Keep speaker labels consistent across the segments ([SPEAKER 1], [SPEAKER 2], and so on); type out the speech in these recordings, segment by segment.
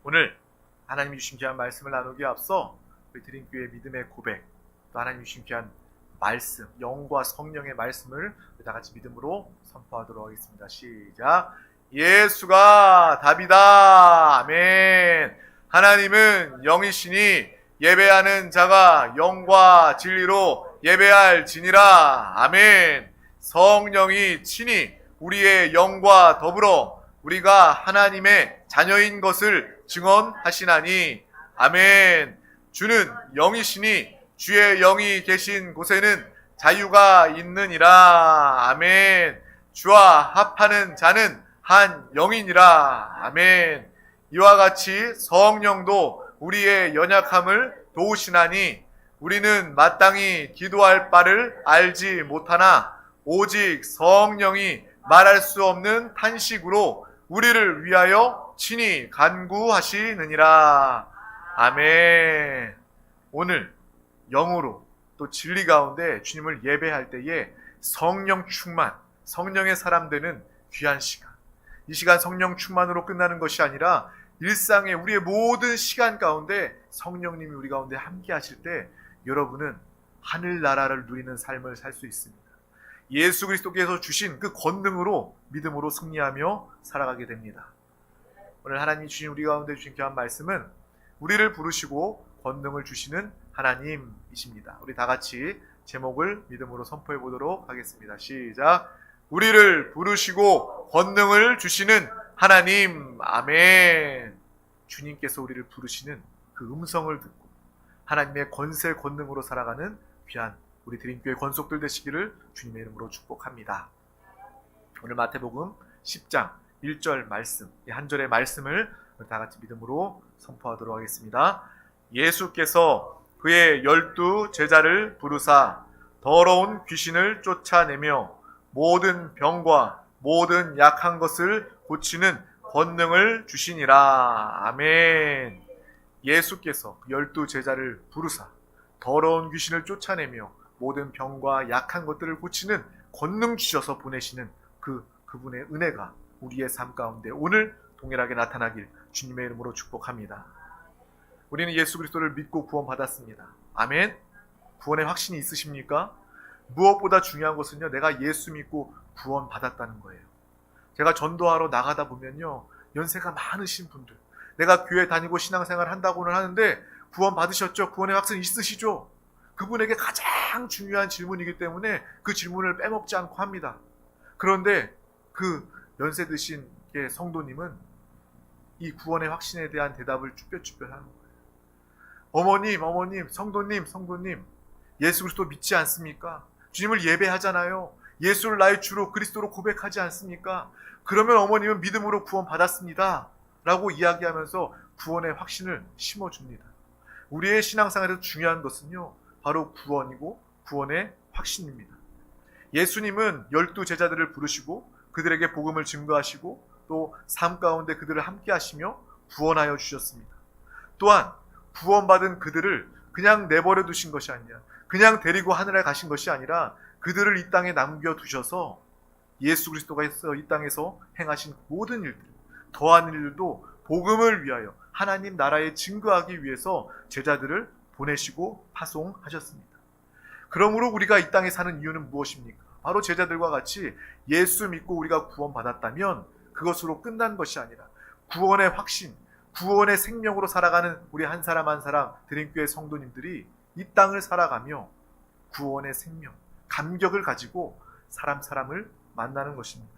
[SPEAKER 1] 오늘 하나님이 주신 귀한 말씀을 나누기에 앞서 우리 드림교회 믿음의 고백, 또 하나님이 주신 귀한 말씀, 영과 성령의 말씀을 우리 다 같이 믿음으로 선포하도록 하겠습니다. 시작. 예수가 답이다. 아멘. 하나님은 영이시니 예배하는 자가 영과 진리로 예배할지니라. 아멘. 성령이 친히 우리의 영과 더불어 우리가 하나님의 자녀인 것을 증언하시나니. 아멘. 주는 영이시니 주의 영이 계신 곳에는 자유가 있느니라. 아멘. 주와 합하는 자는 한 영이니라. 아멘. 이와 같이 성령도 우리의 연약함을 도우시나니 우리는 마땅히 기도할 바를 알지 못하나 오직 성령이 말할 수 없는 탄식으로 우리를 위하여 친히 간구하시느니라. 아멘. 오늘 영으로 또 진리 가운데 주님을 예배할 때에 성령 충만, 성령의 사람 되는 귀한 시간. 이 시간 성령 충만으로 끝나는 것이 아니라 일상의 우리의 모든 시간 가운데 성령님이 우리 가운데 함께 하실 때 여러분은 하늘나라를 누리는 삶을 살 수 있습니다. 예수 그리스도께서 주신 그 권능으로 믿음으로 승리하며 살아가게 됩니다. 오늘 하나님이 주신 우리 가운데 주신 귀한 말씀은 우리를 부르시고 권능을 주시는 하나님이십니다. 우리 다 같이 제목을 믿음으로 선포해 보도록 하겠습니다. 시작. 우리를 부르시고 권능을 주시는 하나님. 아멘. 주님께서 우리를 부르시는 그 음성을 듣고 하나님의 권세 권능으로 살아가는 귀한 우리 드림교회 권속들 되시기를 주님의 이름으로 축복합니다. 오늘 마태복음 10장 1절 말씀, 이 한 절의 말씀을 다 같이 믿음으로 선포하도록 하겠습니다. 예수께서 그의 12 제자를 부르사 더러운 귀신을 쫓아내며 모든 병과 모든 약한 것을 고치는 권능을 주시니라. 아멘. 예수께서 12 제자를 부르사 더러운 귀신을 쫓아내며 모든 병과 약한 것들을 고치는 권능 주셔서 보내시는 그분의 은혜가 우리의 삶 가운데 오늘 동일하게 나타나길 주님의 이름으로 축복합니다. 우리는 예수 그리스도를 믿고 구원받았습니다. 아멘. 구원의 확신이 있으십니까? 무엇보다 중요한 것은요, 내가 예수 믿고 구원받았다는 거예요. 제가 전도하러 나가다 보면요, 연세가 많으신 분들, 내가 교회 다니고 신앙생활 한다고는 하는데 구원받으셨죠? 구원의 확신 있으시죠? 그분에게 가장 중요한 질문이기 때문에 그 질문을 빼먹지 않고 합니다. 그런데 그 연세 드신 성도님은 이 구원의 확신에 대한 대답을 쭈뼛쭈뼛 하는 거예요. 어머님, 성도님, 예수 그리스도 믿지 않습니까? 주님을 예배하잖아요. 예수를 나의 주로 그리스도로 고백하지 않습니까? 그러면 어머님은 믿음으로 구원받았습니다 라고 이야기하면서 구원의 확신을 심어줍니다. 우리의 신앙생활에서 중요한 것은요, 바로 구원이고 구원의 확신입니다. 예수님은 12 제자들을 부르시고 그들에게 복음을 증거하시고 또 삶 가운데 그들을 함께 하시며 구원하여 주셨습니다. 또한 구원받은 그들을 그냥 내버려 두신 것이 아니라, 그냥 데리고 하늘에 가신 것이 아니라 그들을 이 땅에 남겨두셔서 예수 그리스도가 이 땅에서 행하신 모든 일들, 더한 일들도 복음을 위하여 하나님 나라에 증거하기 위해서 제자들을 보내시고 파송하셨습니다. 그러므로 우리가 이 땅에 사는 이유는 무엇입니까? 바로 제자들과 같이 예수 믿고 우리가 구원받았다면 그것으로 끝난 것이 아니라 구원의 확신, 구원의 생명으로 살아가는 우리 한 사람 한 사람 드림교회 성도님들이 이 땅을 살아가며 구원의 생명, 감격을 가지고 사람을 만나는 것입니다.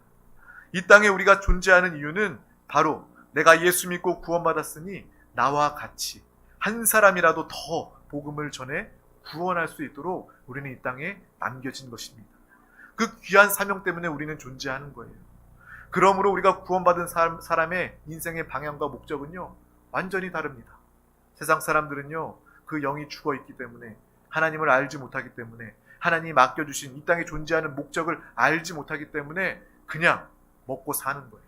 [SPEAKER 1] 이 땅에 우리가 존재하는 이유는 바로 내가 예수 믿고 구원받았으니 나와 같이 한 사람이라도 더 복음을 전해 구원할 수 있도록 우리는 이 땅에 남겨진 것입니다. 그 귀한 사명 때문에 우리는 존재하는 거예요. 그러므로 우리가 구원받은 사람의 인생의 방향과 목적은요, 완전히 다릅니다. 세상 사람들은요, 그 영이 죽어 있기 때문에 하나님을 알지 못하기 때문에 하나님이 맡겨주신 이 땅에 존재하는 목적을 알지 못하기 때문에 그냥 먹고 사는 거예요.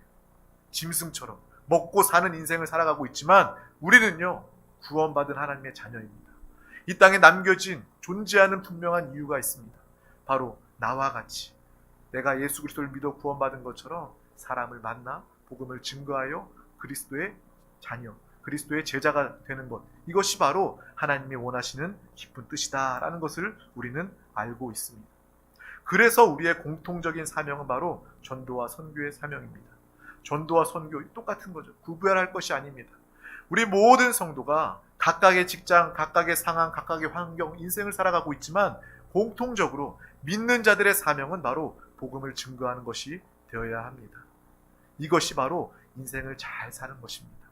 [SPEAKER 1] 짐승처럼 먹고 사는 인생을 살아가고 있지만 우리는요, 구원받은 하나님의 자녀입니다. 이 땅에 남겨진 존재하는 분명한 이유가 있습니다. 바로 나와 같이 내가 예수 그리스도를 믿어 구원받은 것처럼 사람을 만나 복음을 증거하여 그리스도의 자녀, 그리스도의 제자가 되는 것, 이것이 바로 하나님이 원하시는 깊은 뜻이다라는 것을 우리는 알고 있습니다. 그래서 우리의 공통적인 사명은 바로 전도와 선교의 사명입니다. 전도와 선교 똑같은 거죠. 구별할 것이 아닙니다. 우리 모든 성도가 각각의 직장, 각각의 상황, 각각의 환경, 인생을 살아가고 있지만 공통적으로 믿는 자들의 사명은 바로 복음을 증거하는 것이 되어야 합니다. 이것이 바로 인생을 잘 사는 것입니다.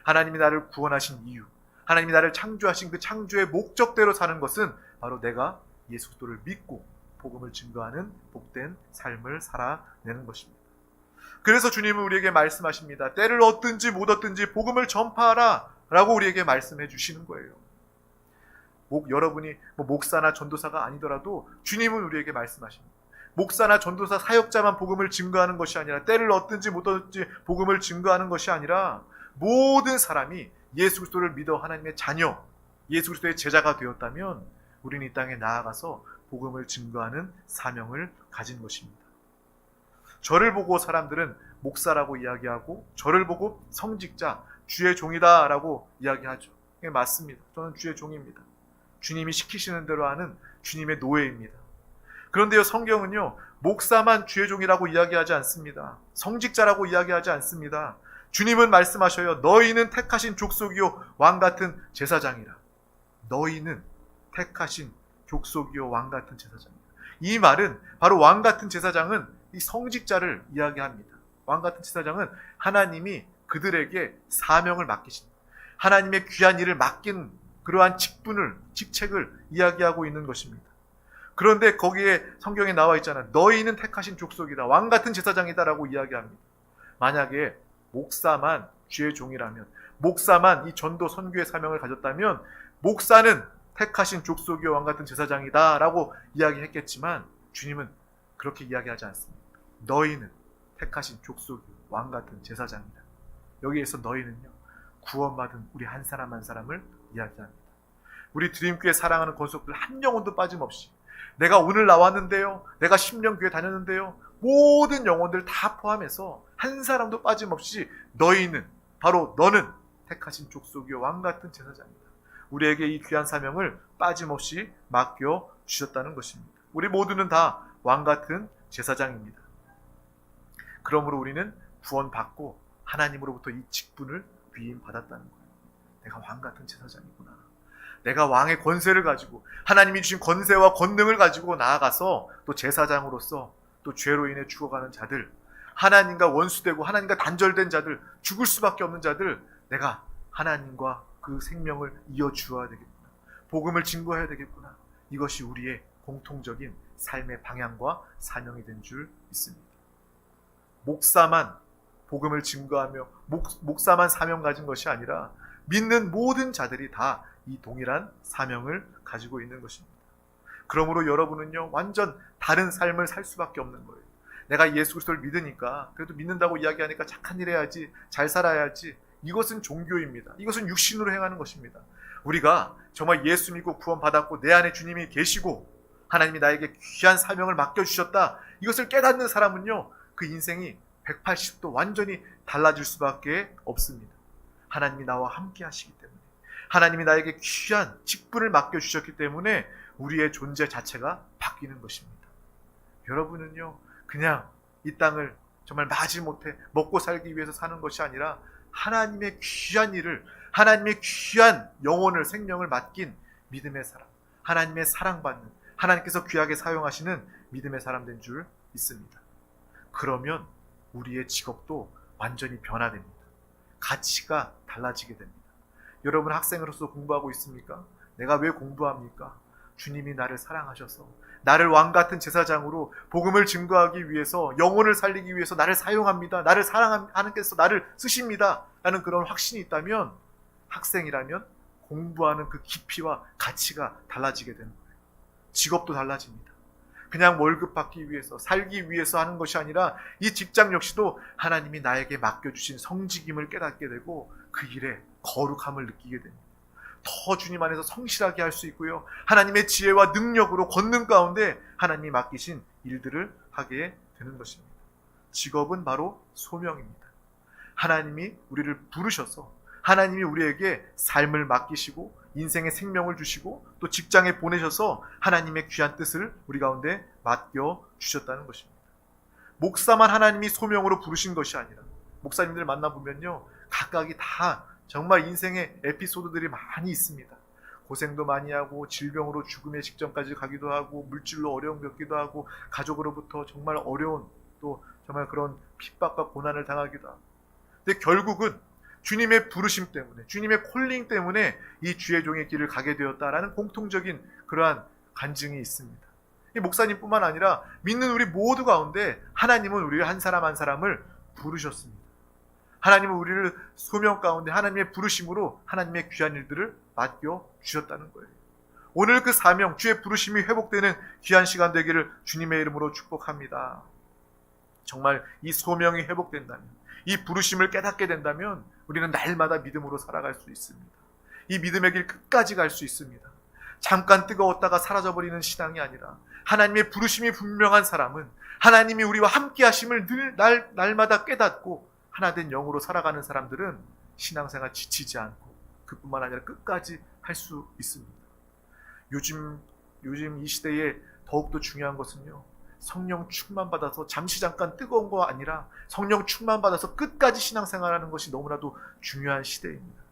[SPEAKER 1] 하나님이 나를 구원하신 이유, 하나님이 나를 창조하신 그 창조의 목적대로 사는 것은 바로 내가 예수 그리스도를 믿고 복음을 증거하는 복된 삶을 살아내는 것입니다. 그래서 주님은 우리에게 말씀하십니다. 때를 얻든지 못 얻든지 복음을 전파하라 라고 우리에게 말씀해 주시는 거예요. 여러분이 목사나 전도사가 아니더라도 주님은 우리에게 말씀하십니다. 목사나 전도사 사역자만 복음을 증거하는 것이 아니라, 때를 얻든지 못 얻든지 복음을 증거하는 것이 아니라, 모든 사람이 예수 그리스도를 믿어 하나님의 자녀, 예수 그리스도의 제자가 되었다면 우리는 이 땅에 나아가서 복음을 증거하는 사명을 가진 것입니다. 저를 보고 사람들은 목사라고 이야기하고, 저를 보고 성직자, 주의 종이다 라고 이야기하죠. 그게 맞습니다. 저는 주의 종입니다. 주님이 시키시는 대로 하는 주님의 노예입니다. 그런데요, 성경은요, 목사만 주의 종이라고 이야기하지 않습니다. 성직자라고 이야기하지 않습니다. 주님은 말씀하셔요. 너희는 택하신 족속이요 왕같은 제사장이라. 너희는 택하신 족속이요 왕같은 제사장이라. 이 말은 바로 왕같은 제사장은 이 성직자를 이야기합니다. 왕같은 제사장은 하나님이 그들에게 사명을 맡기신, 하나님의 귀한 일을 맡긴 그러한 직책을 이야기하고 있는 것입니다. 그런데 거기에 성경에 나와 있잖아요. 너희는 택하신 족속이다, 왕같은 제사장이다 라고 이야기합니다. 만약에 목사만 주의 종이라면, 목사만 이 전도 선교의 사명을 가졌다면 목사는 택하신 족속이요 왕같은 제사장이다 라고 이야기했겠지만, 주님은 그렇게 이야기하지 않습니다. 너희는 택하신 족속이요 왕같은 제사장이다. 여기에서 너희는요, 구원받은 우리 한 사람 한 사람을 이야기합니다. 우리 드림교회 사랑하는 권속들 한 영혼도 빠짐없이, 내가 오늘 나왔는데요, 내가 10년 교회 다녔는데요, 모든 영혼들 다 포함해서 한 사람도 빠짐없이 너희는, 바로 너는 택하신 족속이요 왕같은 제사장이다. 우리에게 이 귀한 사명을 빠짐없이 맡겨 주셨다는 것입니다. 우리 모두는 다 왕같은 제사장입니다. 그러므로 우리는 구원받고 하나님으로부터 이 직분을 위임받았다는 거예요. 내가 왕같은 제사장이구나. 내가 왕의 권세를 가지고, 하나님이 주신 권세와 권능을 가지고 나아가서 또 제사장으로서 또 죄로 인해 죽어가는 자들, 하나님과 원수되고 하나님과 단절된 자들, 죽을 수밖에 없는 자들, 내가 하나님과 그 생명을 이어주어야 되겠구나. 복음을 증거해야 되겠구나. 이것이 우리의 공통적인 삶의 방향과 사명이 된 줄 믿습니다. 목사만 복음을 증거하며 목사만 사명 가진 것이 아니라 믿는 모든 자들이 다 이 동일한 사명을 가지고 있는 것입니다. 그러므로 여러분은요, 완전 다른 삶을 살 수밖에 없는 거예요. 내가 예수 그리스도를 믿으니까, 그래도 믿는다고 이야기하니까 착한 일 해야지, 잘 살아야지. 이것은 종교입니다. 이것은 육신으로 행하는 것입니다. 우리가 정말 예수 믿고 구원받았고 내 안에 주님이 계시고 하나님이 나에게 귀한 사명을 맡겨주셨다, 이것을 깨닫는 사람은요, 그 인생이 180도 완전히 달라질 수밖에 없습니다. 하나님이 나와 함께 하시기 때문에, 하나님이 나에게 귀한 직분을 맡겨주셨기 때문에 우리의 존재 자체가 바뀌는 것입니다. 여러분은요, 그냥 이 땅을 정말 마지못해 먹고 살기 위해서 사는 것이 아니라 하나님의 귀한 일을, 하나님의 귀한 영혼을, 생명을 맡긴 믿음의 사람, 하나님의 사랑받는, 하나님께서 귀하게 사용하시는 믿음의 사람 된 줄 믿습니다. 그러면 우리의 직업도 완전히 변화됩니다. 가치가 달라지게 됩니다. 여러분 학생으로서 공부하고 있습니까? 내가 왜 공부합니까? 주님이 나를 사랑하셔서 나를 왕같은 제사장으로 복음을 증거하기 위해서, 영혼을 살리기 위해서 나를 사용합니다. 나를 사랑하는 하나님께서 나를 쓰십니다 라는 그런 확신이 있다면, 학생이라면 공부하는 그 깊이와 가치가 달라지게 되는 거예요. 직업도 달라집니다. 그냥 월급 받기 위해서, 살기 위해서 하는 것이 아니라 이 직장 역시도 하나님이 나에게 맡겨주신 성직임을 깨닫게 되고 그 일에 거룩함을 느끼게 됩니다. 더 주님 안에서 성실하게 할 수 있고요, 하나님의 지혜와 능력으로 권능 가운데 하나님이 맡기신 일들을 하게 되는 것입니다. 직업은 바로 소명입니다. 하나님이 우리를 부르셔서 하나님이 우리에게 삶을 맡기시고 인생의 생명을 주시고 또 직장에 보내셔서 하나님의 귀한 뜻을 우리 가운데 맡겨 주셨다는 것입니다. 목사만 하나님이 소명으로 부르신 것이 아니라 목사님들 만나보면요, 각각이 다 정말 인생의 에피소드들이 많이 있습니다. 고생도 많이 하고 질병으로 죽음의 직전까지 가기도 하고 물질로 어려움 겪기도 하고 가족으로부터 정말 어려운 또 정말 그런 핍박과 고난을 당하기도 하고, 근데 결국은 주님의 부르심 때문에 주님의 콜링 때문에 이 주의 종의 길을 가게 되었다라는 공통적인 그러한 간증이 있습니다. 이 목사님뿐만 아니라 믿는 우리 모두 가운데 하나님은 우리를 한 사람 한 사람을 부르셨습니다. 하나님은 우리를 소명 가운데 하나님의 부르심으로 하나님의 귀한 일들을 맡겨 주셨다는 거예요. 오늘 그 사명, 주의 부르심이 회복되는 귀한 시간 되기를 주님의 이름으로 축복합니다. 정말 이 소명이 회복된다면, 이 부르심을 깨닫게 된다면 우리는 날마다 믿음으로 살아갈 수 있습니다. 이 믿음의 길 끝까지 갈 수 있습니다. 잠깐 뜨거웠다가 사라져버리는 신앙이 아니라 하나님의 부르심이 분명한 사람은 하나님이 우리와 함께 하심을 늘 날마다 깨닫고 하나된 영으로 살아가는 사람들은 신앙생활 지치지 않고 그뿐만 아니라 끝까지 할 수 있습니다. 요즘 이 시대에 더욱더 중요한 것은요, 성령 충만 받아서 잠시 잠깐 뜨거운 거 아니라 성령 충만 받아서 끝까지 신앙생활하는 것이 너무나도 중요한 시대입니다.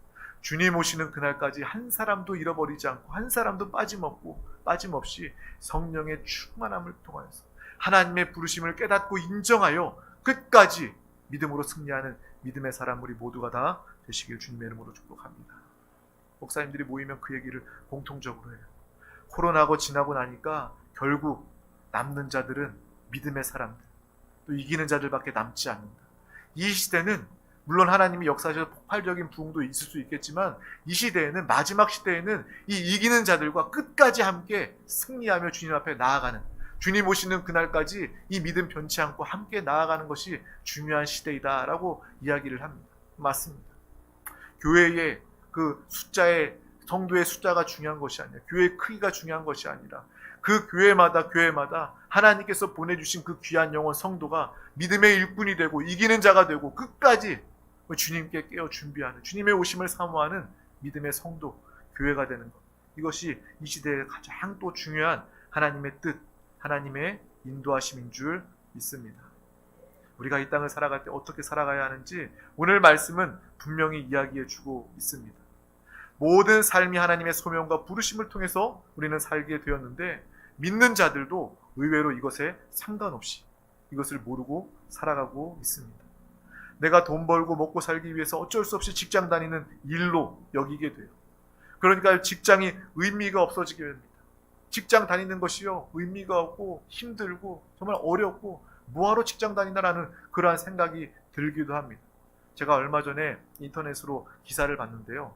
[SPEAKER 1] 주님 오시는 그날까지 한 사람도 잃어버리지 않고 한 사람도 빠짐없이 성령의 충만함을 통해서 하나님의 부르심을 깨닫고 인정하여 끝까지 믿음으로 승리하는 믿음의 사람 우리 모두가 다 되시길 주님의 이름으로 축복합니다. 목사님들이 모이면 그 얘기를 공통적으로 해요. 코로나가 지나고 나니까 결국 남는 자들은 믿음의 사람들, 또 이기는 자들밖에 남지 않는다. 이 시대는 물론 하나님이 역사에서 폭발적인 부흥도 있을 수 있겠지만 이 시대에는, 마지막 시대에는 이 이기는 자들과 끝까지 함께 승리하며 주님 앞에 나아가는, 주님 오시는 그날까지 이 믿음 변치 않고 함께 나아가는 것이 중요한 시대이다라고 이야기를 합니다. 맞습니다. 교회의 그 성도의 숫자가 중요한 것이 아니라, 교회의 크기가 중요한 것이 아니라 그 교회마다 하나님께서 보내주신 그 귀한 영혼 성도가 믿음의 일꾼이 되고 이기는 자가 되고 끝까지 주님께 깨어 준비하는, 주님의 오심을 사모하는 믿음의 성도, 교회가 되는 것, 이것이 이 시대의 가장 또 중요한 하나님의 뜻, 하나님의 인도하심인 줄 믿습니다. 우리가 이 땅을 살아갈 때 어떻게 살아가야 하는지 오늘 말씀은 분명히 이야기해 주고 있습니다. 모든 삶이 하나님의 소명과 부르심을 통해서 우리는 살게 되었는데, 믿는 자들도 의외로 이것에 상관없이 이것을 모르고 살아가고 있습니다. 내가 돈 벌고 먹고 살기 위해서 어쩔 수 없이 직장 다니는 일로 여기게 돼요. 그러니까 직장이 의미가 없어지게 됩니다. 직장 다니는 것이요, 의미가 없고 힘들고 정말 어렵고 뭐하러 직장 다닌다라는 그러한 생각이 들기도 합니다. 제가 얼마 전에 인터넷으로 기사를 봤는데요.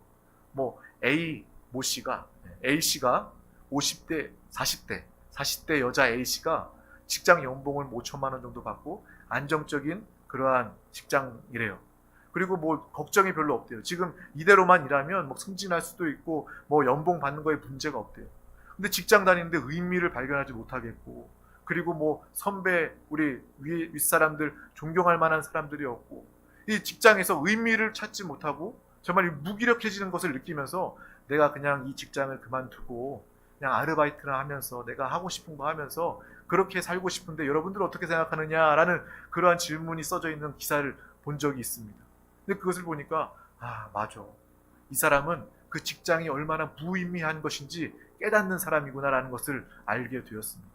[SPEAKER 1] A씨가 50대, 40대 여자 A씨가 직장 연봉을 5천만 원 정도 받고 안정적인 그러한 직장이래요. 그리고 걱정이 별로 없대요. 지금 이대로만 일하면 승진할 수도 있고 연봉 받는 거에 문제가 없대요. 근데 직장 다니는데 의미를 발견하지 못하겠고, 그리고 선배, 우리 윗사람들 존경할 만한 사람들이 없고, 이 직장에서 의미를 찾지 못하고 정말 무기력해지는 것을 느끼면서 내가 그냥 이 직장을 그만두고 그냥 아르바이트나 하면서 내가 하고 싶은 거 하면서 그렇게 살고 싶은데 여러분들은 어떻게 생각하느냐라는 그러한 질문이 써져 있는 기사를 본 적이 있습니다. 근데 그것을 보니까 맞아, 이 사람은 그 직장이 얼마나 무의미한 것인지 깨닫는 사람이구나라는 것을 알게 되었습니다.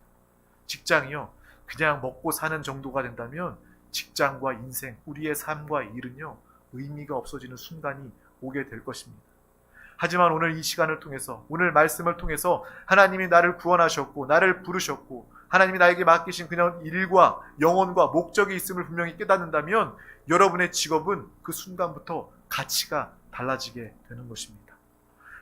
[SPEAKER 1] 직장이요, 그냥 먹고 사는 정도가 된다면 직장과 인생, 우리의 삶과 일은요, 의미가 없어지는 순간이 오게 될 것입니다. 하지만 오늘 이 시간을 통해서, 오늘 말씀을 통해서 하나님이 나를 구원하셨고 나를 부르셨고 하나님이 나에게 맡기신 그냥 일과 영혼과 목적이 있음을 분명히 깨닫는다면 여러분의 직업은 그 순간부터 가치가 달라지게 되는 것입니다.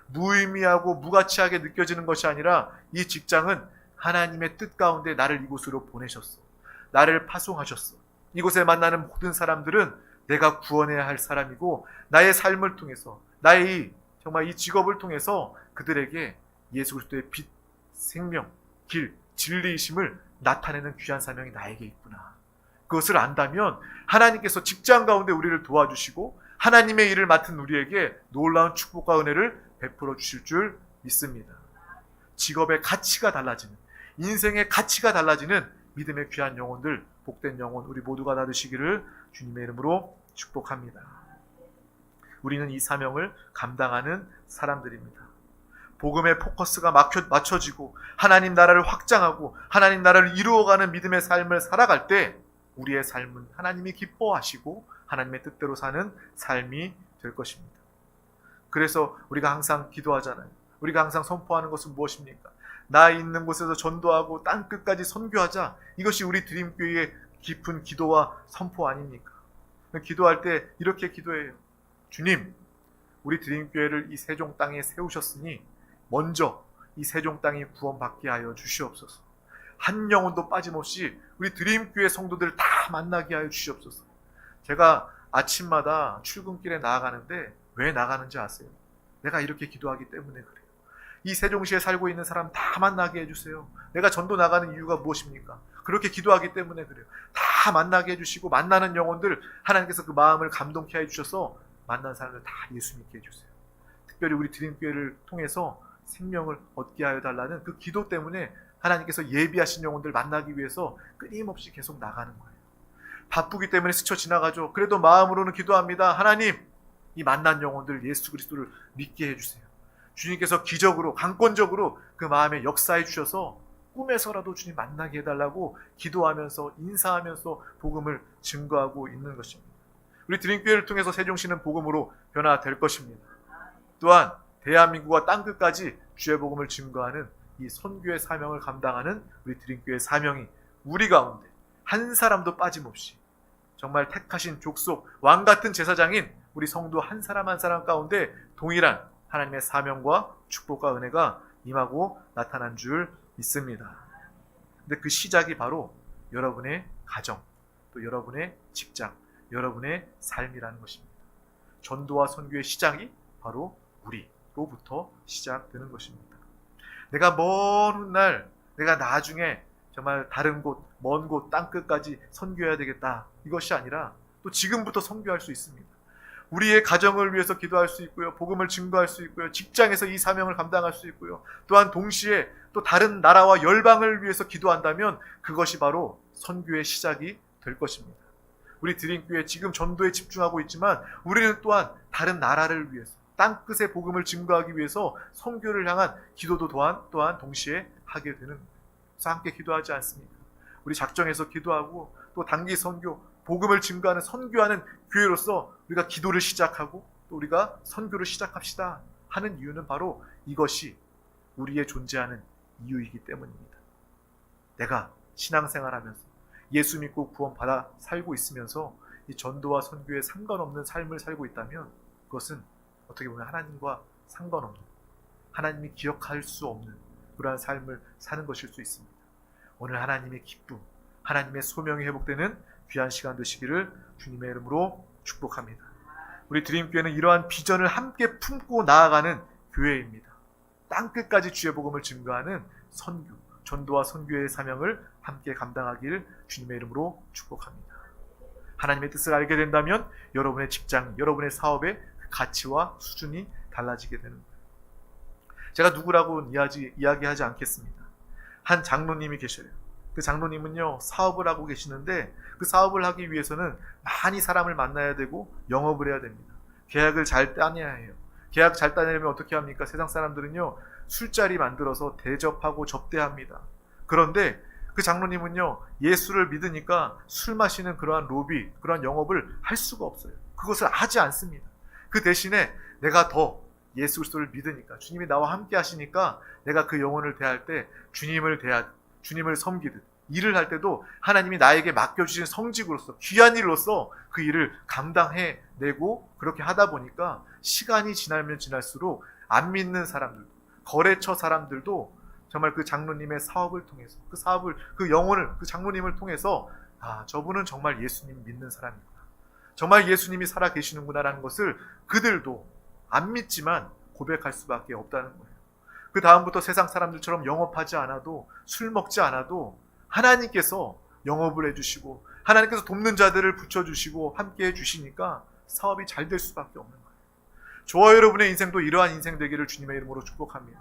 [SPEAKER 1] 무의미하고 무가치하게 느껴지는 것이 아니라 이 직장은 하나님의 뜻 가운데 나를 이곳으로 보내셨어. 나를 파송하셨어. 이곳에 만나는 모든 사람들은 내가 구원해야 할 사람이고, 나의 삶을 통해서, 나의 정말 이 직업을 통해서 그들에게 예수 그리스도의 빛, 생명, 길, 진리이심을 나타내는 귀한 사명이 나에게 있구나. 그것을 안다면 하나님께서 직장 가운데 우리를 도와주시고 하나님의 일을 맡은 우리에게 놀라운 축복과 은혜를 베풀어 주실 줄 믿습니다. 직업의 가치가 달라지는, 인생의 가치가 달라지는 믿음의 귀한 영혼들, 복된 영혼 우리 모두가 다 되시기를 주님의 이름으로 축복합니다. 우리는 이 사명을 감당하는 사람들입니다. 복음의 포커스가 맞춰지고 하나님 나라를 확장하고 하나님 나라를 이루어가는 믿음의 삶을 살아갈 때 우리의 삶은 하나님이 기뻐하시고 하나님의 뜻대로 사는 삶이 될 것입니다. 그래서 우리가 항상 기도하잖아요. 우리가 항상 선포하는 것은 무엇입니까? 나 있는 곳에서 전도하고 땅끝까지 선교하자. 이것이 우리 드림교회의 깊은 기도와 선포 아닙니까? 기도할 때 이렇게 기도해요. 주님, 우리 드림교회를 이 세종 땅에 세우셨으니 먼저 이 세종 땅이 구원받게 하여 주시옵소서. 한 영혼도 빠짐없이 우리 드림교회 성도들을 다 만나게 하여 주시옵소서. 제가 아침마다 출근길에 나아가는데 왜 나가는지 아세요? 내가 이렇게 기도하기 때문에 그래요. 이 세종시에 살고 있는 사람 다 만나게 해주세요. 내가 전도 나가는 이유가 무엇입니까? 그렇게 기도하기 때문에 그래요. 다 만나게 해주시고 만나는 영혼들 하나님께서 그 마음을 감동케 해주셔서 만난 사람들 다 예수 믿게 해주세요. 특별히 우리 드림교회를 통해서 생명을 얻게 하여 달라는 그 기도 때문에 하나님께서 예비하신 영혼들 만나기 위해서 끊임없이 계속 나가는 거예요. 바쁘기 때문에 스쳐 지나가죠. 그래도 마음으로는 기도합니다. 하나님, 이 만난 영혼들 예수 그리스도를 믿게 해주세요. 주님께서 기적으로 강권적으로 그 마음에 역사해 주셔서 꿈에서라도 주님 만나게 해달라고 기도하면서 인사하면서 복음을 증거하고 있는 것입니다. 우리 드림교회를 통해서 세종시는 복음으로 변화될 것입니다. 또한 대한민국과 땅끝까지 주의 복음을 증거하는 이 선교의 사명을 감당하는 우리 드림교회의 사명이 우리 가운데 한 사람도 빠짐없이 정말 택하신 족속 왕같은 제사장인 우리 성도 한 사람 한 사람 가운데 동일한 하나님의 사명과 축복과 은혜가 임하고 나타난 줄 믿습니다. 근데 그 시작이 바로 여러분의 가정, 또 여러분의 직장, 여러분의 삶이라는 것입니다. 전도와 선교의 시작이 바로 우리로부터 시작되는 것입니다. 내가 먼 훗날, 내가 나중에 정말 다른 곳, 먼 곳, 땅끝까지 선교해야 되겠다. 이것이 아니라 또 지금부터 선교할 수 있습니다. 우리의 가정을 위해서 기도할 수 있고요. 복음을 증거할 수 있고요. 직장에서 이 사명을 감당할 수 있고요. 또한 동시에 또 다른 나라와 열방을 위해서 기도한다면 그것이 바로 선교의 시작이 될 것입니다. 우리 드림교회 지금 전도에 집중하고 있지만 우리는 또한 다른 나라를 위해서 땅끝의 복음을 증거하기 위해서 선교를 향한 기도도 또한 동시에 하게 되는 거예요. 그래서 함께 기도하지 않습니까? 우리 작정해서 기도하고 또 단기 선교, 복음을 증거하는 선교하는 교회로서 우리가 기도를 시작하고 또 우리가 선교를 시작합시다 하는 이유는 바로 이것이 우리의 존재하는 이유이기 때문입니다. 내가 신앙생활하면서 예수 믿고 구원받아 살고 있으면서 이 전도와 선교에 상관없는 삶을 살고 있다면 그것은 어떻게 보면 하나님과 상관없는, 하나님이 기억할 수 없는 그러한 삶을 사는 것일 수 있습니다. 오늘 하나님의 기쁨, 하나님의 소명이 회복되는 귀한 시간 되시기를 주님의 이름으로 축복합니다. 우리 드림교회는 이러한 비전을 함께 품고 나아가는 교회입니다. 땅끝까지 주의 복음을 증거하는 선교, 전도와 선교의 사명을 함께 감당하기를 주님의 이름으로 축복합니다. 하나님의 뜻을 알게 된다면 여러분의 직장, 여러분의 사업의 가치와 수준이 달라지게 되는 거예요. 제가 누구라고 이야기하지 않겠습니다. 한 장로님이 계셔요. 그 장로님은요, 사업을 하고 계시는데 그 사업을 하기 위해서는 많이 사람을 만나야 되고 영업을 해야 됩니다. 계약을 잘 따내야 해요. 계약 잘 따내려면 어떻게 합니까? 세상 사람들은요, 술자리 만들어서 대접하고 접대합니다. 그런데 그 장로님은요, 예수를 믿으니까 술 마시는 그러한 로비, 그러한 영업을 할 수가 없어요. 그것을 하지 않습니다. 그 대신에 내가 더 예수 그리스도를 믿으니까, 주님이 나와 함께 하시니까 내가 그 영혼을 대할 때 주님을 섬기듯 일을 할 때도 하나님이 나에게 맡겨주신 성직으로서 귀한 일로서 그 일을 감당해내고 그렇게 하다 보니까 시간이 지나면 지날수록 안 믿는 사람들도, 거래처 사람들도 정말 그 장로님의 사업을 통해서 그 영혼을, 그 장로님을 통해서 저분은 정말 예수님 믿는 사람이구나, 정말 예수님이 살아 계시는구나라는 것을 그들도 안 믿지만 고백할 수밖에 없다는 거예요. 그 다음부터 세상 사람들처럼 영업하지 않아도, 술 먹지 않아도 하나님께서 영업을 해주시고 하나님께서 돕는 자들을 붙여주시고 함께 해주시니까 사업이 잘 될 수밖에 없는 거예요. 저와 여러분의 인생도 이러한 인생 되기를 주님의 이름으로 축복합니다.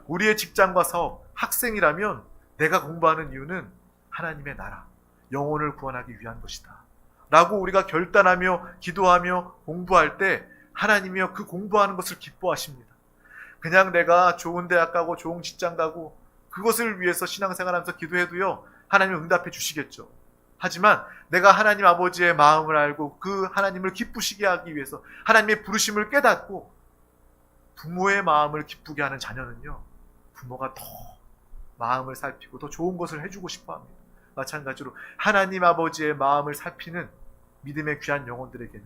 [SPEAKER 1] 우리의 직장과 사업, 학생이라면 내가 공부하는 이유는 하나님의 나라, 영혼을 구원하기 위한 것이다 라고 우리가 결단하며 기도하며 공부할 때 하나님이여 그 공부하는 것을 기뻐하십니다. 그냥 내가 좋은 대학 가고 좋은 직장 가고 그것을 위해서 신앙생활하면서 기도해도요, 하나님은 응답해 주시겠죠. 하지만 내가 하나님 아버지의 마음을 알고 그 하나님을 기쁘시게 하기 위해서 하나님의 부르심을 깨닫고 부모의 마음을 기쁘게 하는 자녀는요, 부모가 더 마음을 살피고 더 좋은 것을 해주고 싶어 합니다. 마찬가지로 하나님 아버지의 마음을 살피는 믿음의 귀한 영혼들에게는,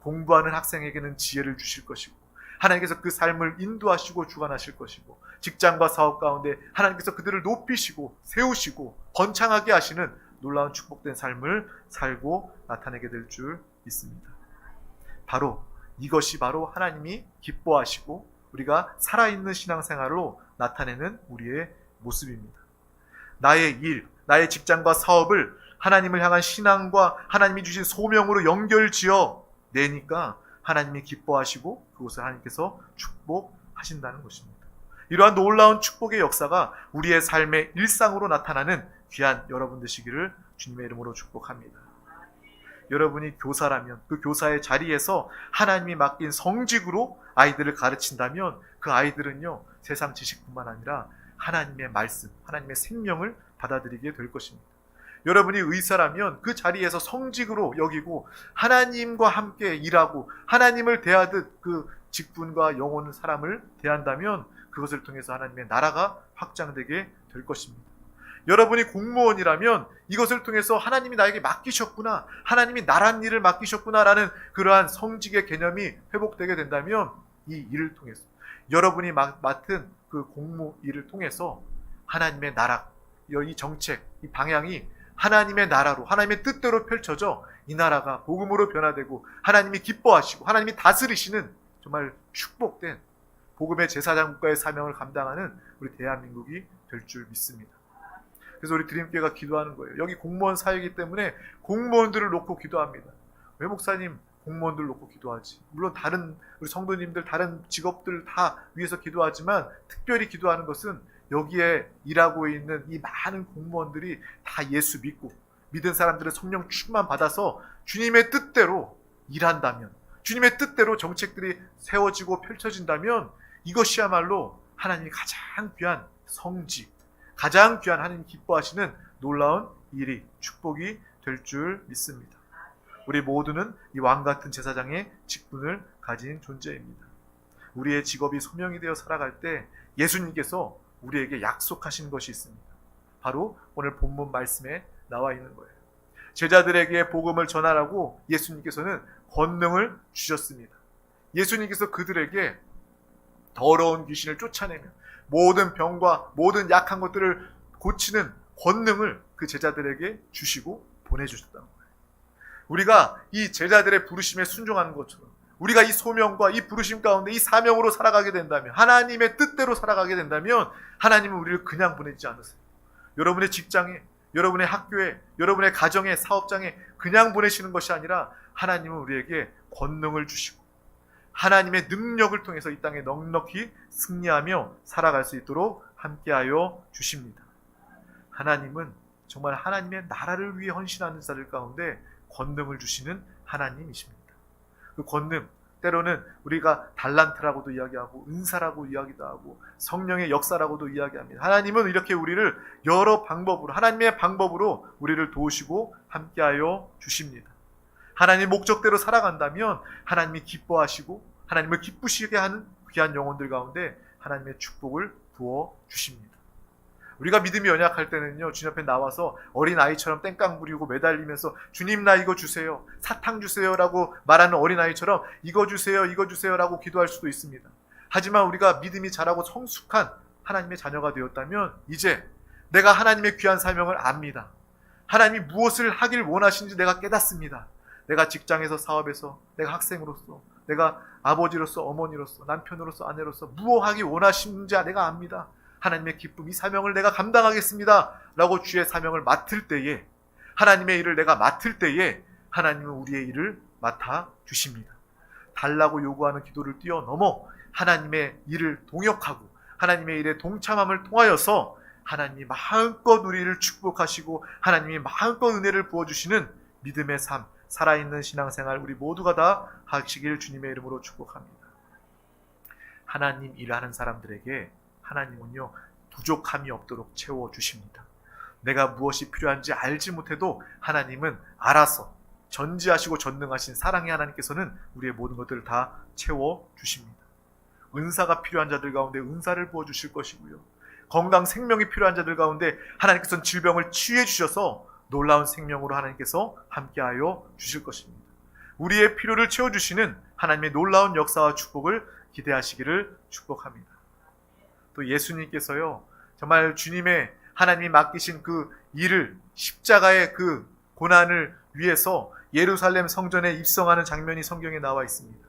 [SPEAKER 1] 공부하는 학생에게는 지혜를 주실 것이고, 하나님께서 그 삶을 인도하시고 주관하실 것이고, 직장과 사업 가운데 하나님께서 그들을 높이시고 세우시고 번창하게 하시는 놀라운 축복된 삶을 살고 나타내게 될 줄 믿습니다. 이것이 바로 하나님이 기뻐하시고 우리가 살아있는 신앙생활로 나타내는 우리의 모습입니다. 나의 일, 나의 직장과 사업을 하나님을 향한 신앙과 하나님이 주신 소명으로 연결지어 내니까 하나님이 기뻐하시고 그것을 하나님께서 축복하신다는 것입니다. 이러한 놀라운 축복의 역사가 우리의 삶의 일상으로 나타나는 귀한 여러분 되시기를 주님의 이름으로 축복합니다. 여러분이 교사라면 그 교사의 자리에서 하나님이 맡긴 성직으로 아이들을 가르친다면 그 아이들은요, 세상 지식뿐만 아니라 하나님의 말씀, 하나님의 생명을 받아들이게 될 것입니다. 여러분이 의사라면 그 자리에서 성직으로 여기고 하나님과 함께 일하고 하나님을 대하듯 그 직분과 영혼 사람을 대한다면 그것을 통해서 하나님의 나라가 확장되게 될 것입니다. 여러분이 공무원이라면 이것을 통해서 하나님이 나에게 맡기셨구나, 하나님이 나란 일을 맡기셨구나 라는 그러한 성직의 개념이 회복되게 된다면 이 일을 통해서, 여러분이 맡은 그 공무 일을 통해서 하나님의 나라, 이 정책, 이 방향이 하나님의 나라로, 하나님의 뜻대로 펼쳐져 이 나라가 복음으로 변화되고 하나님이 기뻐하시고 하나님이 다스리시는 정말 축복된 복음의 제사장 국가의 사명을 감당하는 우리 대한민국이 될 줄 믿습니다. 그래서 우리 드림교회가 기도하는 거예요. 여기 공무원 사회이기 때문에 공무원들을 놓고 기도합니다. 왜 목사님 공무원들 놓고 기도하지? 물론 다른 우리 성도님들 다른 직업들 다 위해서 기도하지만 특별히 기도하는 것은 여기에 일하고 있는 이 많은 공무원들이 다 예수 믿고 믿은 사람들의 성령 충만 받아서 주님의 뜻대로 일한다면, 주님의 뜻대로 정책들이 세워지고 펼쳐진다면 이것이야말로 하나님이 가장 귀한 성직, 가장 귀한 하나님 기뻐하시는 놀라운 일이, 축복이 될 줄 믿습니다. 우리 모두는 이 왕같은 제사장의 직분을 가진 존재입니다. 우리의 직업이 소명이 되어 살아갈 때 예수님께서 우리에게 약속하신 것이 있습니다. 바로 오늘 본문 말씀에 나와 있는 거예요. 제자들에게 복음을 전하라고 예수님께서는 권능을 주셨습니다. 예수님께서 그들에게 더러운 귀신을 쫓아내며 모든 병과 모든 약한 것들을 고치는 권능을 그 제자들에게 주시고 보내주셨다는 거예요. 우리가 이 제자들의 부르심에 순종하는 것처럼 우리가 이 소명과 이 부르심 가운데 이 사명으로 살아가게 된다면, 하나님의 뜻대로 살아가게 된다면 하나님은 우리를 그냥 보내지 않으세요. 여러분의 직장에, 여러분의 학교에, 여러분의 가정에, 사업장에 그냥 보내시는 것이 아니라 하나님은 우리에게 권능을 주시고 하나님의 능력을 통해서 이 땅에 넉넉히 승리하며 살아갈 수 있도록 함께하여 주십니다. 하나님은 정말 하나님의 나라를 위해 헌신하는 자들 가운데 권능을 주시는 하나님이십니다. 그 권능, 때로는 우리가 달란트라고도 이야기하고 은사라고 이야기도 하고 성령의 역사라고도 이야기합니다. 하나님은 이렇게 우리를 여러 방법으로, 하나님의 방법으로 우리를 도우시고 함께하여 주십니다. 하나님의 목적대로 살아간다면 하나님이 기뻐하시고 하나님을 기쁘시게 하는 귀한 영혼들 가운데 하나님의 축복을 부어 주십니다. 우리가 믿음이 연약할 때는요, 주님 앞에 나와서 어린아이처럼 땡깡 부리고 매달리면서 주님 나 이거 주세요, 사탕 주세요 라고 말하는 어린아이처럼 이거 주세요 라고 기도할 수도 있습니다. 하지만 우리가 믿음이 자라고 성숙한 하나님의 자녀가 되었다면 이제 내가 하나님의 귀한 사명을 압니다. 하나님이 무엇을 하길 원하시는지 내가 깨닫습니다. 내가 직장에서, 사업에서, 내가 학생으로서, 내가 아버지로서, 어머니로서, 남편으로서, 아내로서 무엇하기 원하시는지 내가 압니다. 하나님의 기쁨, 이 사명을 내가 감당하겠습니다 라고 주의 사명을 맡을 때에, 하나님의 일을 내가 맡을 때에 하나님은 우리의 일을 맡아 주십니다. 달라고 요구하는 기도를 뛰어넘어 하나님의 일을 동역하고 하나님의 일에 동참함을 통하여서 하나님이 마음껏 우리를 축복하시고 하나님이 마음껏 은혜를 부어주시는 믿음의 삶, 살아있는 신앙생활 우리 모두가 다 하시길 주님의 이름으로 축복합니다. 하나님 일하는 사람들에게 하나님은요 부족함이 없도록 채워주십니다. 내가 무엇이 필요한지 알지 못해도 하나님은 알아서 전지하시고 전능하신 사랑의 하나님께서는 우리의 모든 것들을 다 채워주십니다. 은사가 필요한 자들 가운데 은사를 부어주실 것이고요. 건강 생명이 필요한 자들 가운데 하나님께서는 질병을 치유해 주셔서 놀라운 생명으로 하나님께서 함께하여 주실 것입니다. 우리의 필요를 채워주시는 하나님의 놀라운 역사와 축복을 기대하시기를 축복합니다. 또 예수님께서요 정말 주님의 하나님이 맡기신 그 일을 십자가의 그 고난을 위해서 예루살렘 성전에 입성하는 장면이 성경에 나와 있습니다.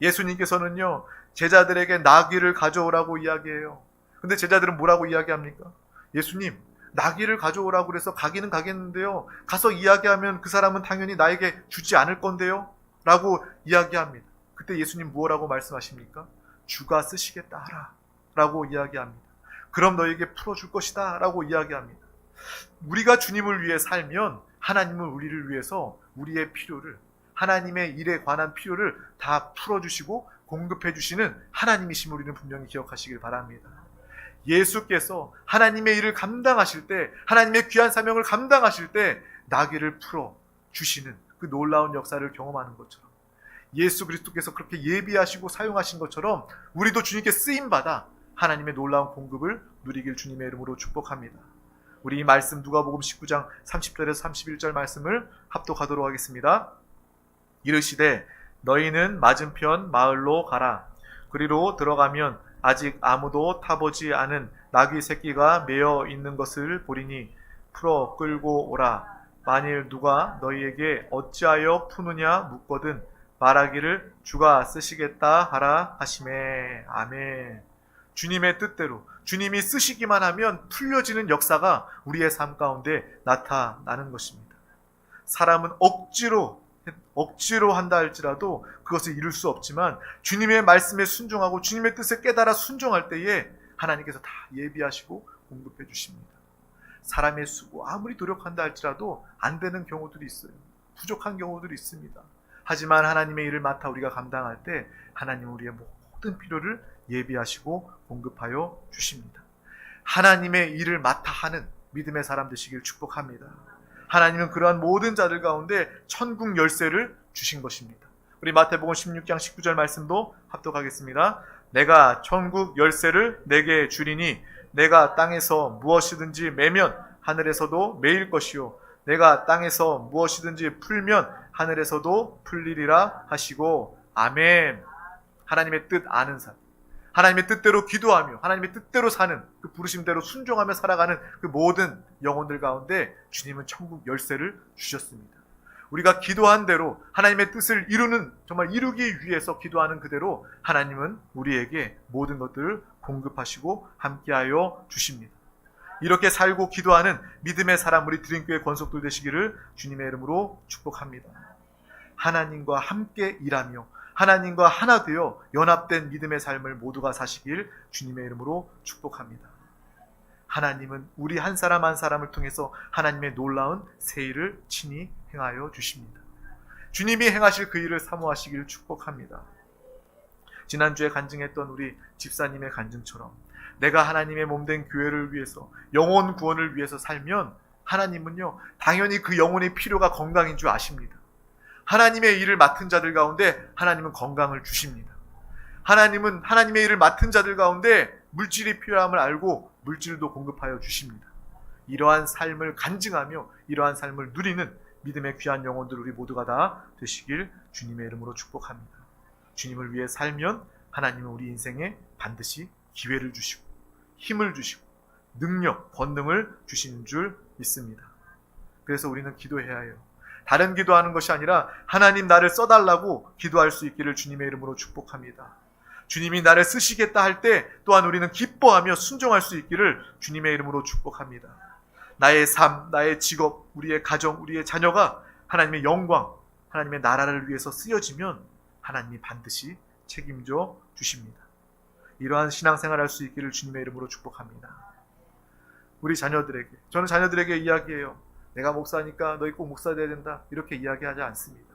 [SPEAKER 1] 예수님께서는요 제자들에게 나귀를 가져오라고 이야기해요. 근데 제자들은 뭐라고 이야기합니까? 예수님 나귀를 가져오라고 그래서 가기는 가겠는데요 가서 이야기하면 그 사람은 당연히 나에게 주지 않을 건데요 라고 이야기합니다. 그때 예수님 무엇라고 말씀하십니까? 주가 쓰시겠다 하라 라고 이야기합니다. 그럼 너에게 풀어줄 것이다 라고 이야기합니다. 우리가 주님을 위해 살면 하나님은 우리를 위해서 우리의 필요를 하나님의 일에 관한 필요를 다 풀어주시고 공급해 주시는 하나님이심을 우리는 분명히 기억하시길 바랍니다. 예수께서 하나님의 일을 감당하실 때 하나님의 귀한 사명을 감당하실 때 나귀를 풀어 주시는 그 놀라운 역사를 경험하는 것처럼 예수 그리스도께서 그렇게 예비하시고 사용하신 것처럼 우리도 주님께 쓰임받아 하나님의 놀라운 공급을 누리길 주님의 이름으로 축복합니다. 우리 이 말씀 누가복음 19장 30절에서 31절 말씀을 합독하도록 하겠습니다. 이르시되 너희는 맞은편 마을로 가라. 그리로 들어가면 아직 아무도 타보지 않은 나귀 새끼가 매어 있는 것을 보리니 풀어 끌고 오라. 만일 누가 너희에게 어찌하여 푸느냐 묻거든 말하기를 주가 쓰시겠다 하라 하시매. 아멘. 주님의 뜻대로 주님이 쓰시기만 하면 풀려지는 역사가 우리의 삶 가운데 나타나는 것입니다. 사람은 억지로 한다 할지라도 그것을 이룰 수 없지만 주님의 말씀에 순종하고 주님의 뜻에 깨달아 순종할 때에 하나님께서 다 예비하시고 공급해 주십니다. 사람의 수고 아무리 노력한다 할지라도 안 되는 경우들이 있어요. 부족한 경우들이 있습니다. 하지만 하나님의 일을 맡아 우리가 감당할 때 하나님은 우리의 모든 필요를 예비하시고 공급하여 주십니다. 하나님의 일을 맡아 하는 믿음의 사람 되시길 축복합니다. 하나님은 그러한 모든 자들 가운데 천국 열쇠를 주신 것입니다. 우리 마태복음 16장 19절 말씀도 합독하겠습니다. 내가 천국 열쇠를 내게 주리니 내가 땅에서 무엇이든지 매면 하늘에서도 매일 것이요 내가 땅에서 무엇이든지 풀면 하늘에서도 풀리리라 하시고. 아멘. 하나님의 뜻 아는 삶, 하나님의 뜻대로 기도하며 하나님의 뜻대로 사는 그 부르심대로 순종하며 살아가는 그 모든 영혼들 가운데 주님은 천국 열쇠를 주셨습니다. 우리가 기도한 대로 하나님의 뜻을 이루는, 정말 이루기 위해서 기도하는 그대로 하나님은 우리에게 모든 것들을 공급하시고 함께하여 주십니다. 이렇게 살고 기도하는 믿음의 사람 우리 드림교회 권속들 되시기를 주님의 이름으로 축복합니다. 하나님과 함께 일하며 하나님과 하나 되어 연합된 믿음의 삶을 모두가 사시길 주님의 이름으로 축복합니다. 하나님은 우리 한 사람 한 사람을 통해서 하나님의 놀라운 새 일을 친히 행하여 주십니다. 주님이 행하실 그 일을 사모하시길 축복합니다. 지난주에 간증했던 우리 집사님의 간증처럼 내가 하나님의 몸된 교회를 위해서 영혼 구원을 위해서 살면 하나님은요 당연히 그 영혼의 필요가 건강인 줄 아십니다. 하나님의 일을 맡은 자들 가운데 하나님은 건강을 주십니다. 하나님은 하나님의 일을 맡은 자들 가운데 물질이 필요함을 알고 물질도 공급하여 주십니다. 이러한 삶을 간증하며 이러한 삶을 누리는 믿음의 귀한 영혼들 우리 모두가 다 되시길 주님의 이름으로 축복합니다. 주님을 위해 살면 하나님은 우리 인생에 반드시 기회를 주시고 힘을 주시고 능력, 권능을 주시는 줄 믿습니다. 그래서 우리는 기도해야 해요. 다른 기도하는 것이 아니라 하나님 나를 써달라고 기도할 수 있기를 주님의 이름으로 축복합니다. 주님이 나를 쓰시겠다 할 때 또한 우리는 기뻐하며 순종할 수 있기를 주님의 이름으로 축복합니다. 나의 삶, 나의 직업, 우리의 가정, 우리의 자녀가 하나님의 영광, 하나님의 나라를 위해서 쓰여지면 하나님이 반드시 책임져 주십니다. 이러한 신앙생활을 할 수 있기를 주님의 이름으로 축복합니다. 우리 자녀들에게, 저는 자녀들에게 이야기해요. 내가 목사니까 너희 꼭 목사 돼야 된다, 이렇게 이야기하지 않습니다.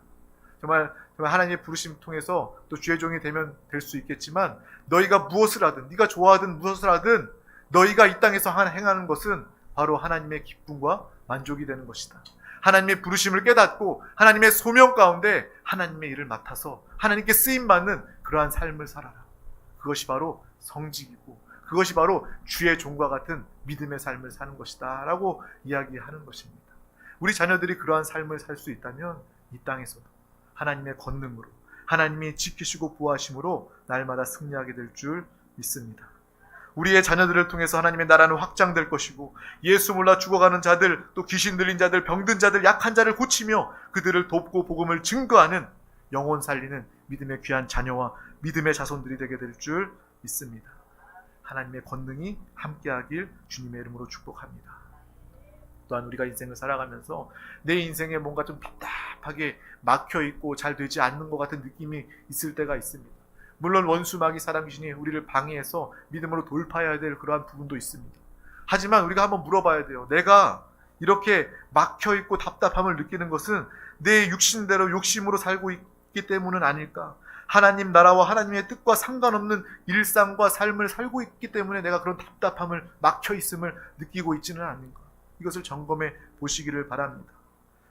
[SPEAKER 1] 정말 하나님의 부르심 통해서 또 주의 종이 되면 될 수 있겠지만, 너희가 무엇을 하든, 네가 좋아하든 무엇을 하든 너희가 이 땅에서 행하는 것은 바로 하나님의 기쁨과 만족이 되는 것이다. 하나님의 부르심을 깨닫고 하나님의 소명 가운데 하나님의 일을 맡아서 하나님께 쓰임받는 그러한 삶을 살아라. 그것이 바로 성직이고 그것이 바로 주의 종과 같은 믿음의 삶을 사는 것이다 라고 이야기하는 것입니다. 우리 자녀들이 그러한 삶을 살 수 있다면 이 땅에서도 하나님의 권능으로, 하나님이 지키시고 보호하심으로 날마다 승리하게 될 줄 믿습니다. 우리의 자녀들을 통해서 하나님의 나라는 확장될 것이고, 예수 몰라 죽어가는 자들, 또 귀신 들린 자들, 병든 자들, 약한 자를 고치며 그들을 돕고 복음을 증거하는 영혼 살리는 믿음의 귀한 자녀와 믿음의 자손들이 되게 될 줄 믿습니다. 하나님의 권능이 함께하길 주님의 이름으로 축복합니다. 또한 우리가 인생을 살아가면서 내 인생에 뭔가 좀 답답하게 막혀있고 잘 되지 않는 것 같은 느낌이 있을 때가 있습니다. 물론 원수 마귀 사람 귀신이 우리를 방해해서 믿음으로 돌파해야 될 그러한 부분도 있습니다. 하지만 우리가 한번 물어봐야 돼요. 내가 이렇게 막혀있고 답답함을 느끼는 것은 내 육신대로 욕심으로 살고 있기 때문은 아닐까? 하나님 나라와 하나님의 뜻과 상관없는 일상과 삶을 살고 있기 때문에 내가 그런 답답함을, 막혀있음을 느끼고 있지는 않는가? 이것을 점검해 보시기를 바랍니다.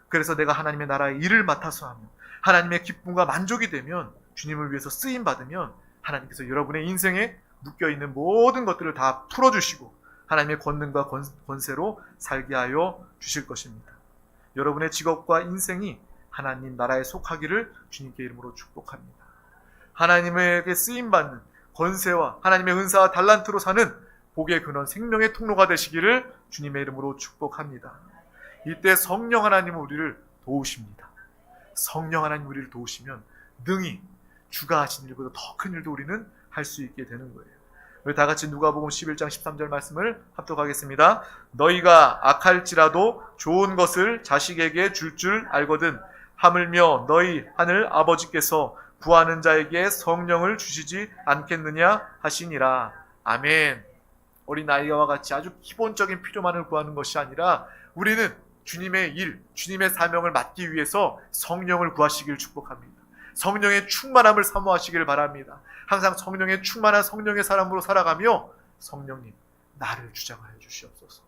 [SPEAKER 1] 그래서 내가 하나님의 나라의 일을 맡아서 하며 하나님의 기쁨과 만족이 되면, 주님을 위해서 쓰임받으면 하나님께서 여러분의 인생에 묶여있는 모든 것들을 다 풀어주시고 하나님의 권능과 권세로 살게 하여 주실 것입니다. 여러분의 직업과 인생이 하나님 나라에 속하기를 주님께 이름으로 축복합니다. 하나님에게 쓰임받는 권세와 하나님의 은사와 달란트로 사는 복의 근원, 생명의 통로가 되시기를 주님의 이름으로 축복합니다. 이때 성령 하나님은 우리를 도우십니다. 성령 하나님 우리를 도우시면 능히 주가 하신 일보다 더 큰 일도 우리는 할 수 있게 되는 거예요. 우리 다 같이 누가복음 11장 13절 말씀을 합독하겠습니다. 너희가 악할지라도 좋은 것을 자식에게 줄 알거든 하물며 너희 하늘 아버지께서 구하는 자에게 성령을 주시지 않겠느냐 하시니라. 아멘. 어린아이와 같이 아주 기본적인 필요만을 구하는 것이 아니라 우리는 주님의 일, 주님의 사명을 맡기 위해서 성령을 구하시길 축복합니다. 성령의 충만함을 사모하시길 바랍니다. 항상 성령의 충만한 성령의 사람으로 살아가며, 성령님 나를 주장하여 주시옵소서.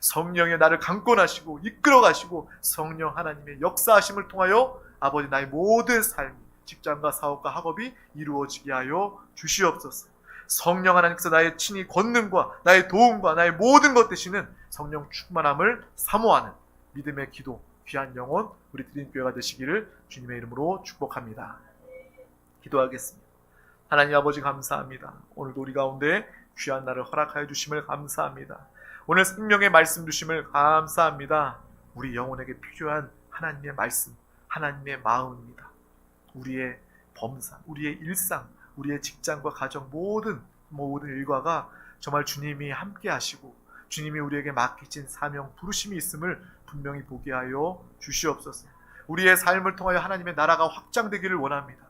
[SPEAKER 1] 성령의 나를 강권하시고 이끌어가시고 성령 하나님의 역사하심을 통하여 아버지 나의 모든 삶이, 직장과 사업과 학업이 이루어지게 하여 주시옵소서. 성령 하나님께서 나의 친히 권능과 나의 도움과 나의 모든 것 되시는 성령 충만함을 사모하는 믿음의 기도, 귀한 영혼 우리 드림교회가 되시기를 주님의 이름으로 축복합니다. 기도하겠습니다. 하나님 아버지 감사합니다. 오늘도 우리 가운데 귀한 날을 허락하여 주심을 감사합니다. 오늘 생명의 말씀 주심을 감사합니다. 우리 영혼에게 필요한 하나님의 말씀, 하나님의 마음입니다. 우리의 범사, 우리의 일상, 우리의 직장과 가정 모든 일과가 정말 주님이 함께 하시고 주님이 우리에게 맡기신 사명, 부르심이 있음을 분명히 보게 하여 주시옵소서. 우리의 삶을 통하여 하나님의 나라가 확장되기를 원합니다.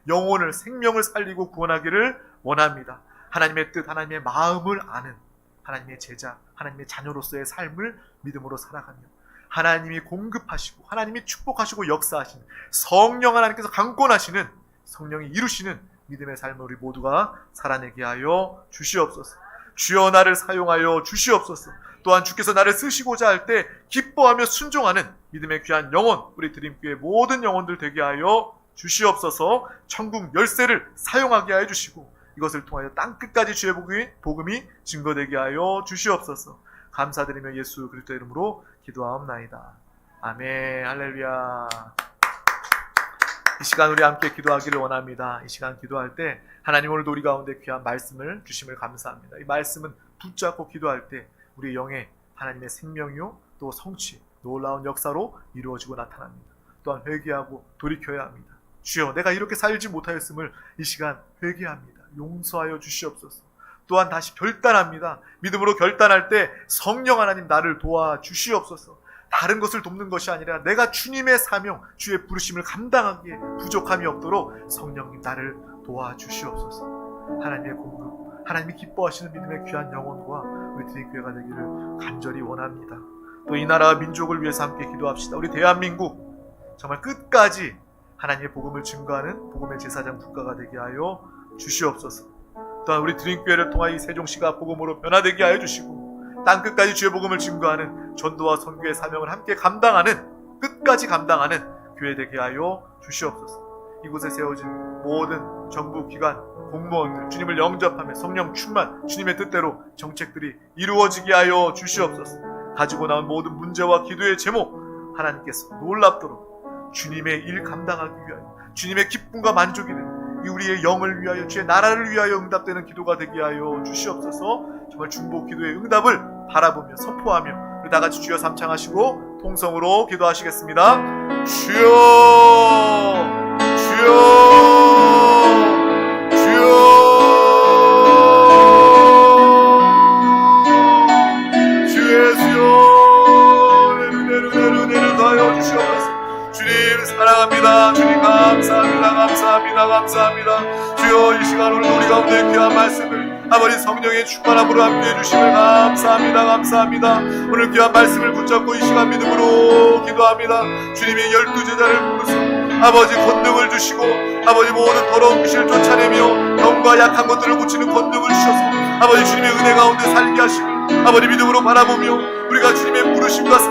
[SPEAKER 1] 영혼을, 생명을 살리고 구원하기를 원합니다. 하나님의 뜻, 하나님의 마음을 아는 하나님의 제자, 하나님의 자녀로서의 삶을 믿음으로 살아가며 하나님이 공급하시고 하나님이 축복하시고 역사하시는 성령 하나님께서 강권하시는 성령이 이루시는 믿음의 삶을 우리 모두가 살아내게 하여 주시옵소서. 주여 나를 사용하여 주시옵소서. 또한 주께서 나를 쓰시고자 할 때 기뻐하며 순종하는 믿음의 귀한 영혼, 우리 드림교회 모든 영혼들 되게 하여 주시옵소서. 천국 열쇠를 사용하게 하여 주시고 이것을 통하여 땅끝까지 주의 복음이 증거되게 하여 주시옵소서. 감사드리며 예수 그리스도의 이름으로 기도하옵나이다. 아멘. 할렐루야. 이 시간 우리 함께 기도하기를 원합니다. 이 시간 기도할 때 하나님 오늘도 우리 가운데 귀한 말씀을 주심을 감사합니다. 이 말씀은 붙잡고 기도할 때 우리 영에 하나님의 생명이요 또 성취, 놀라운 역사로 이루어지고 나타납니다. 또한 회개하고 돌이켜야 합니다. 주여 내가 이렇게 살지 못하였음을 이 시간 회개합니다. 용서하여 주시옵소서. 또한 다시 결단합니다. 믿음으로 결단할 때 성령 하나님 나를 도와주시옵소서. 다른 것을 돕는 것이 아니라 내가 주님의 사명, 주의 부르심을 감당하기에 부족함이 없도록 성령님 나를 도와주시옵소서. 하나님의 공급, 하나님이 기뻐하시는 믿음의 귀한 영혼과 우리 드림교회가 되기를 간절히 원합니다. 또 이 나라와 민족을 위해서 함께 기도합시다. 우리 대한민국 정말 끝까지 하나님의 복음을 증거하는 복음의 제사장 국가가 되게 하여 주시옵소서. 또한 우리 드림교회를 통하여 이 세종시가 복음으로 변화되게 하여 주시고 땅끝까지 주의 복음을 증거하는 전도와 선교의 사명을 함께 감당하는, 끝까지 감당하는 교회 되게 하여 주시옵소서. 이곳에 세워진 모든 정부 기관 공무원들 주님을 영접하며 성령 충만, 주님의 뜻대로 정책들이 이루어지게 하여 주시옵소서. 가지고 나온 모든 문제와 기도의 제목 하나님께서 놀랍도록 주님의 일 감당하기 위하여, 주님의 기쁨과 만족이 되는 이 우리의 영을 위하여, 주의 나라를 위하여 응답되는 기도가 되게 하여 주시옵소서. 정말 중보 기도의 응답을 바라보며 선포하며 우리 다같이 주여 삼창하시고 통성으로 기도하시겠습니다. 주여, 주여, 주여, 주 예수여, 내르 하여 주시옵소서. 주님 사랑합니다. 주님 감사합니다. 감사합니다. 감사합니다. 주여, 이 시간 오늘 우리 가운데 귀한 말씀을 아버지 성령의 충만함으로 함께해 주심을 감사합니다. 감사합니다. 오늘 귀한 말씀을 붙잡고 이 시간 믿음으로 기도합니다. 주님이 12제자를 부르사 아버지 권능을 주시고 아버지 모든 더러운 귀신을 쫓아내며 병과 약한 것들을 고치는 권능을 주셔서 아버지 주님의 은혜 가운데 살게 하시고 아버지 믿음으로 바라보며 우리가 주님의 부르심과